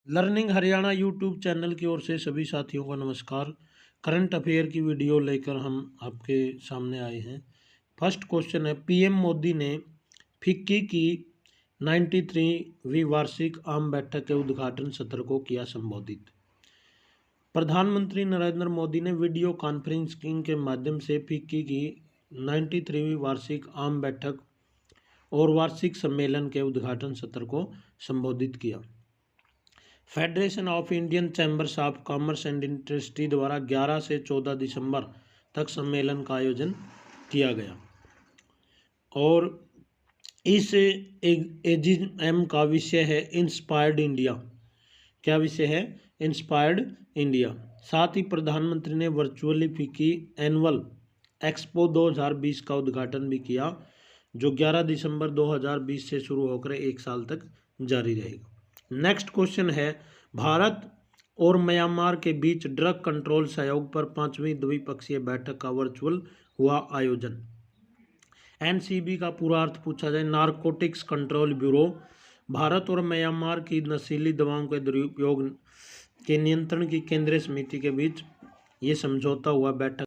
Learning Haryana YouTube channel की ओर से सभी साथियों को नमस्कार। करंट अफेयर की वीडियो लेकर हम आपके सामने आए हैं। फर्स्ट क्वेश्चन है, पीएम मोदी ने फिक्की की 93वीं वार्षिक आम बैठक के उद्घाटन सत्र को किया संबोधित। प्रधानमंत्री नरेंद्र मोदी ने वीडियो कॉन्फ्रेंसिंग के माध्यम से फिक्की की 93वीं वार्षिक आम बैठक और वार्षिक सम्मेलन के उद्घाटन सत्र को संबोधित किया। Federation of Indian chambers of commerce and industry द्वारा 11 से 14 दिसंबर तक सम्मेलन का आयोजन किया गया और इस एजीएम का विषय है इंस्पायर्ड इंडिया। क्या विषय है? Inspired India. साथ ही प्रधानमंत्री ने वर्चुअली फिक्की एनुअल एक्सपो 2020 का उद्घाटन भी किया, जो 11 दिसंबर 2020 से शुरू होकर एक साल तक जारी रहेगा। नेक्स्ट क्वेश्चन है, भारत और म्यांमार के बीच ड्रग कंट्रोल सहयोग पर 5वीं द्विपक्षीय बैठक का वर्चुअल हुआ आयोजन। एनसीबी का पूरा अर्थ पूछा जाए, नारकोटिक्स कंट्रोल ब्यूरो। भारत और म्यांमार की नशीली दवाओं के दुरुपयोग के नियंत्रण की केंद्रीय समिति के बीच ये समझौता हुआ बैठक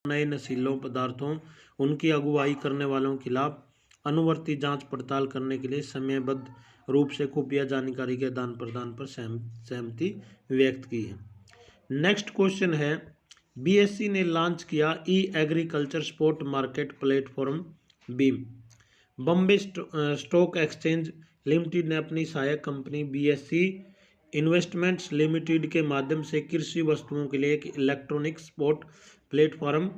नए नशीलों पदार्थों, उनकी अगुवाई करने वालों के खिलाफ अनुवर्ती जांच पड़ताल करने के लिए समयबद्ध रूप से खुफिया जानकारी के आदान प्रदान पर सहमति व्यक्त की है। नेक्स्ट क्वेश्चन है, बीएसई ने लॉन्च किया E agriculture spot market platform BEAM. Bombay stock exchange limited ने अपनी सहायक कंपनी बीएसई इन्वेस्टमेंट्स लिमिटेड के माध्यम से कृषि वस्तुओं के लिए एक इलेक्ट्रॉनिक स्पॉट प्लेटफॉर्म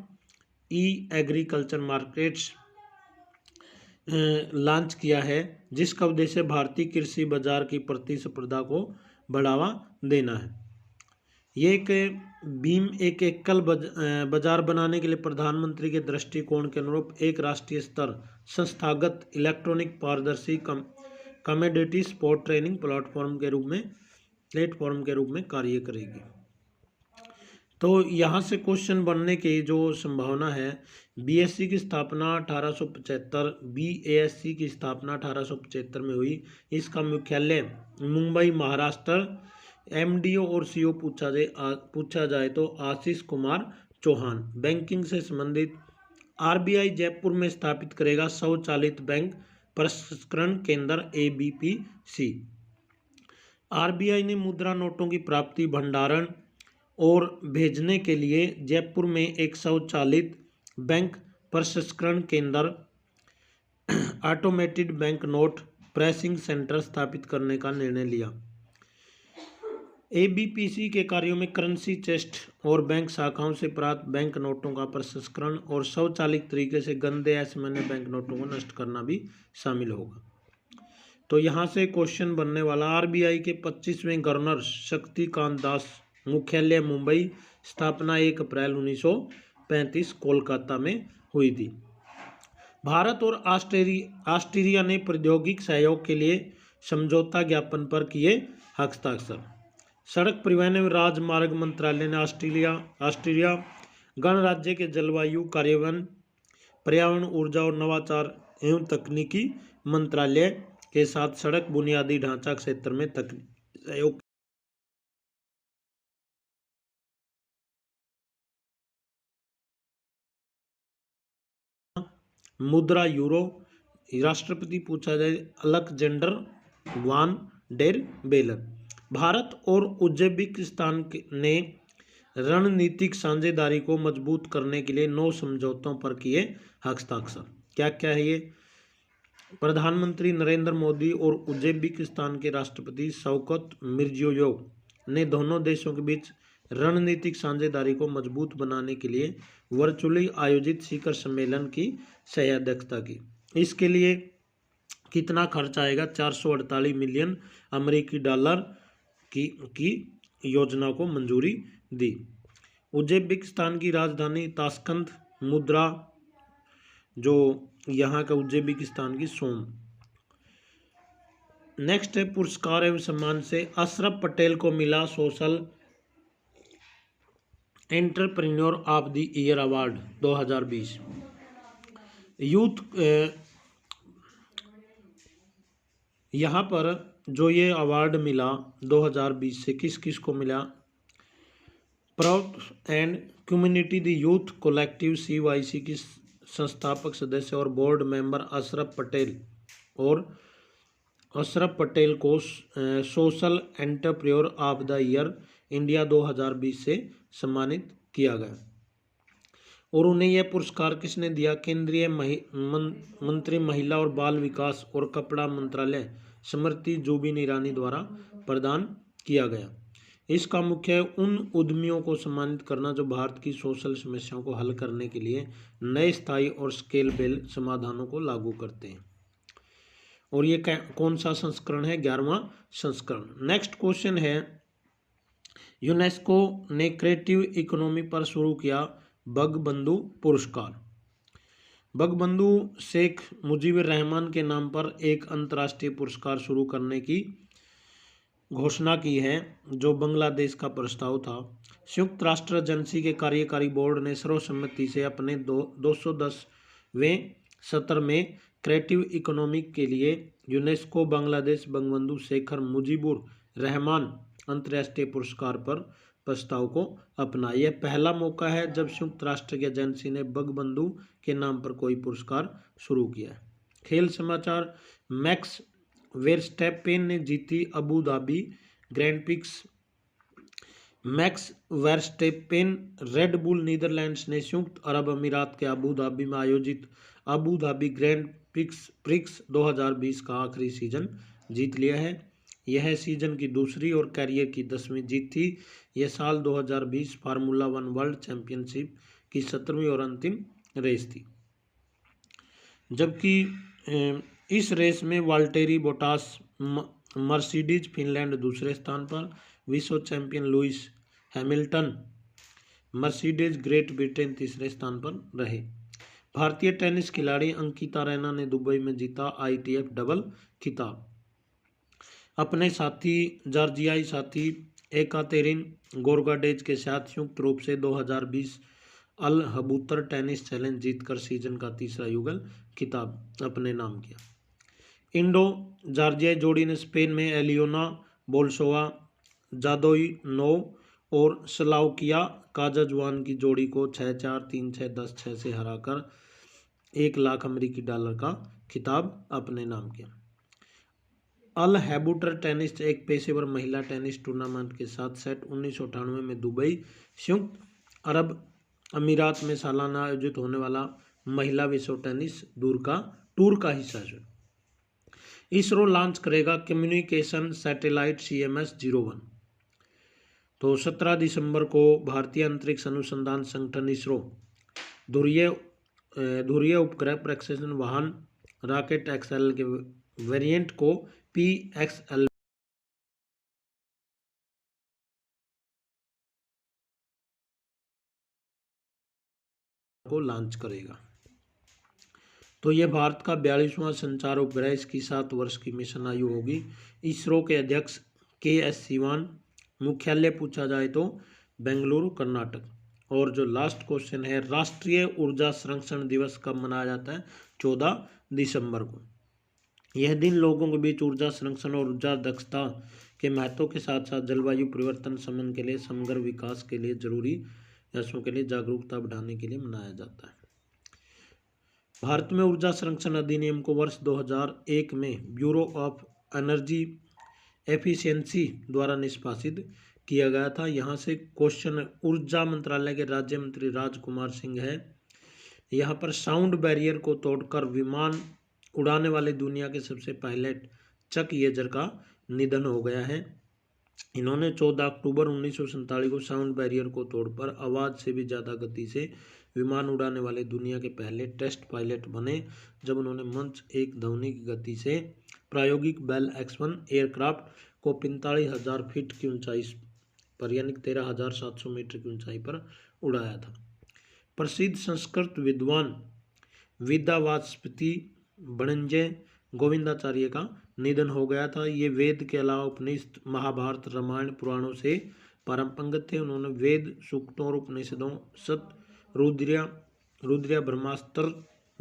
ई एग्रीकल्चर मार्केट्स लॉन्च किया है, जिसका उद्देश्य भारतीय कृषि बाजार की प्रतिस्पर्धा को बढ़ावा देना है। ये एक बीम एक एकल बाजार बनाने के लिए प्रधानमंत्री के दृष्टिकोण के अनुरूप एक राष्ट्रीय स्तर संस्थागत इलेक्ट्रॉनिक पारदर्शी कमोडिटी स्पॉट ट्रेडिंग प्लेटफॉर्म के रूप में कार्य करेगी। तो यहाँ से क्वेश्चन बनने की जो संभावना है, बीएससी की स्थापना 1875, बीएएससी की स्थापना 1875 में हुई। इसका मुख्यालय मुंबई महाराष्ट्र। एमडीओ और सीईओ पूछा जाए तो आशीष कुमार चौहान। बैंकिंग से संबंधित आरबीआई जयपुर में स्थापित करेगा स्वचालित बैंक प्रसंस्करण केंद्र एबीपीसी। आरबीआई ने मुद्रा नोटों की प्राप्ति, भंडारण और भेजने के लिए जयपुर में एक स्वचालित बैंक प्रसंस्करण केंद्र automated bank note pressing centre स्थापित करने का निर्णय लिया। एबीपीसी के कार्यों में करेंसी चेस्ट और बैंक शाखाओं से प्राप्त बैंक नोटों का प्रसंस्करण और स्वचालित तरीके से गंदे असमान्य बैंक नोटों को नष्ट करना भी शामिल होगा। तो यहाँ से क्वेश्चन बनने वाला, आरबीआई के 25वें गवर्नर शक्तिकांत दास, मुख्यालय मुंबई, स्थापना 1 अप्रैल 1935 कोलकाता में हुई थी। भारत और ऑस्ट्रेलिया ने प्रौद्योगिक सहयोग के लिए समझौता ज्ञापन पर किए हस्ताक्षर। सड़क परिवहन एवं राजमार्ग मंत्रालय ने ऑस्ट्रेलिया गणराज्य के जलवायु कार्यान्वयन, पर्यावरण, ऊर्जा और नवाचार एवं तकनीकी मंत्रालय के साथ सड़क बुनियादी ढांचा क्षेत्र में तकनीकी सहयोग मुद्रा यूरो। राष्ट्रपति पूछा जाए, अलेक्जेंडर वान डेर बेलन। भारत और उज्बेकिस्तान ने रणनीतिक साझेदारी को मजबूत करने के लिए 9 समझौतों पर किए हस्ताक्षर। क्या क्या है ये? प्रधानमंत्री नरेंद्र मोदी और उज्बेकिस्तान के राष्ट्रपति शौकत मिर्जियोयेव ने दोनों देशों के बीच रणनीतिक साझेदारी को मजबूत बनाने के लिए वर्चुअली आयोजित शिखर सम्मेलन की सह-अध्यक्षता की। इसके लिए कितना खर्च आएगा? 448 मिलियन अमेरिकी डॉलर की योजना को मंजूरी दी। उज्बेकिस्तान की राजधानी ताशकंद, मुद्रा जो यहाँ का उज्बेकिस्तान की सोम। नेक्स्ट है, पुरस्कार एवं सम्मान से अशरफ पटेल को मिला social entrepreneur of the year award 2020। Youth यहाँ पर जो ये अवार्ड मिला 2020 से किस किस को मिला, proud and community the youth collective CYC की संस्थापक सदस्य और बोर्ड मेंबर अशरफ पटेल को social entrepreneur of the year India 2020 से सम्मानित किया गया। और उन्हें यह पुरस्कार किसने दिया? केंद्रीय मंत्री महिला और बाल विकास और कपड़ा मंत्रालय स्मृति जुबिन ईरानी द्वारा प्रदान किया गया। इसका मुख्य उन उद्यमियों को सम्मानित करना जो भारत की सोशल समस्याओं को हल करने के लिए नए स्थायी और स्केलेबल समाधानों को लागू करते हैं। और ये कौन सा संस्करण है? 11वां संस्करण। नेक्स्ट क्वेश्चन है, यूनेस्को ने क्रिएटिव इकोनॉमी पर शुरू किया बंगबंधु पुरस्कार। बंगबंधु शेख मुजीबुर रहमान के नाम पर एक अंतर्राष्ट्रीय पुरस्कार शुरू करने की घोषणा की है, जो बांग्लादेश का प्रस्ताव था। संयुक्त राष्ट्र एजेंसी के कार्यकारी बोर्ड ने सर्वसम्मति से अपने 210वें सत्र में क्रिएटिव इकोनॉमी के लिए यूनेस्को बांग्लादेश बंगबंधु शेखर मुजीबुर रहमान अंतर्राष्ट्रीय पुरस्कार पर प्रस्ताव को अपना। यह पहला मौका है जब संयुक्त राष्ट्र की एजेंसी ने बंगबंधु के नाम पर कोई पुरस्कार शुरू किया है। खेल समाचार, मैक्स वेरस्टैपेन ने जीती Abu Dhabi grand prix. Max Verstappen red bull Netherlands ने संयुक्त अरब अमीरात के अबू धाबी में आयोजित अबू धाबी ग्रैंड प्रिक्स 2020 का आखिरी सीजन जीत लिया है। यह सीजन की दूसरी और कैरियर की 10वीं जीत थी। यह साल 2020 फार्मूला 1 वर्ल्ड चैंपियनशिप की 17वीं और अंतिम रेस थी, जबकि इस रेस में वाल्टेरी बोटास मर्सिडीज फिनलैंड दूसरे स्थान पर, विश्व champion Lewis Hamilton Mercedes great Britain तीसरे स्थान पर रहे। भारतीय टेनिस खिलाड़ी अंकिता रैना ने दुबई में जीता ITF डबल खिताब। अपने साथी जॉर्जियाई साथी एकातेरिन गोर्गाडेज के साथ संयुक्त रूप से 2020 अल हबूतर टेनिस चैलेंज जीतकर सीजन का तीसरा युगल खिताब अपने नाम किया। इंडो जॉर्जियाई जोड़ी ने स्पेन में एलियोना बोल्सोवा जादोइनोव और स्लावकिया काजाजुआन की जोड़ी को 6-4, 3-6, 10-6 से हराकर $1 लाख अमेरिकी का खिताब अपने नाम किया। अल हैबूटर टेनिस एक पेशेवर महिला टेनिस टूर्नामेंट के 7 सेट 1998 में दुबई, संयुक्त अरब अमीरात में सालाना आयोजित होने वाला महिला विश्व टेनिस टूर का हिस्सा है। इसरो लॉन्च करेगा कम्युनिकेशन सैटेलाइट CMS-01। तो 17 दिसंबर को भारतीय अंतरिक्ष अनुसंधान संगठन इसरो ध्रुवीय उपग्रह प्रक्षेपण वाहन रॉकेट XL के वेरिएंट को PXL को लॉन्च करेगा। तो यह भारत का 42वां संचार उपग्रह, इसकी 7 वर्ष की मिशन आयु होगी। इसरो के अध्यक्ष KS सिवान। मुख्यालय पूछा जाए तो बेंगलुरु कर्नाटक। और जो लास्ट क्वेश्चन है, राष्ट्रीय ऊर्जा संरक्षण दिवस कब मनाया जाता है? 14 दिसंबर को। यह दिन लोगों के बीच ऊर्जा संरक्षण और ऊर्जा दक्षता के महत्व के साथ साथ जलवायु परिवर्तन शमन के लिए समग्र विकास के लिए जरूरी प्रयासों के लिए जागरूकता बढ़ाने के लिए मनाया जाता है। भारत में ऊर्जा संरक्षण अधिनियम को वर्ष 2001 में ब्यूरो ऑफ एनर्जी एफिशिएंसी द्वारा निष्पादित किया गया था। यहाँ से क्वेश्चन ऊर्जा मंत्रालय के राज्य मंत्री राजकुमार सिंह है। यहाँ पर साउंड बैरियर को तोड़कर विमान उड़ाने वाले दुनिया के सबसे पहले चक येजर का निधन हो गया है। इन्होंने 14 अक्टूबर 1947 को साउंड बैरियर को तोड़कर आवाज़ से भी ज़्यादा गति से विमान उड़ाने वाले दुनिया के पहले टेस्ट पायलट बने, जब उन्होंने मंच एक ध्वनि की गति से प्रायोगिक बेल X-1 एयरक्राफ्ट को 45,000 फीट की ऊंचाई पर यानी 13,700 मीटर की ऊंचाई पर उड़ाया था। प्रसिद्ध संस्कृत विद्वान विद्यावाचस्पति बणिंजय गोविंदाचार्य का निधन हो गया था। ये वेद के अलावा उपनिषद, महाभारत, रामायण, पुराणों से पारंपरिक थे। उन्होंने वेद, सूक्तों और उपनिषदों, सत, रुद्रिया, ब्रह्मास्त्र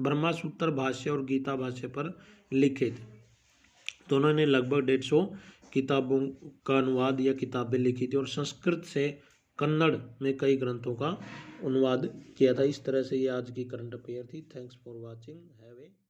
ब्रह्मा सूत्र भाष्य और गीता भाष्य पर लिखे थे। तो उन्होंने लगभग 150 किताबों का अनुवाद या किताबें लिखी थी और संस्कृत से कन्नड़ में कई ग्रंथों का अनुवाद किया था। इस तरह से ये आज की करंट अफेयर थी। Thanks for watching. Have a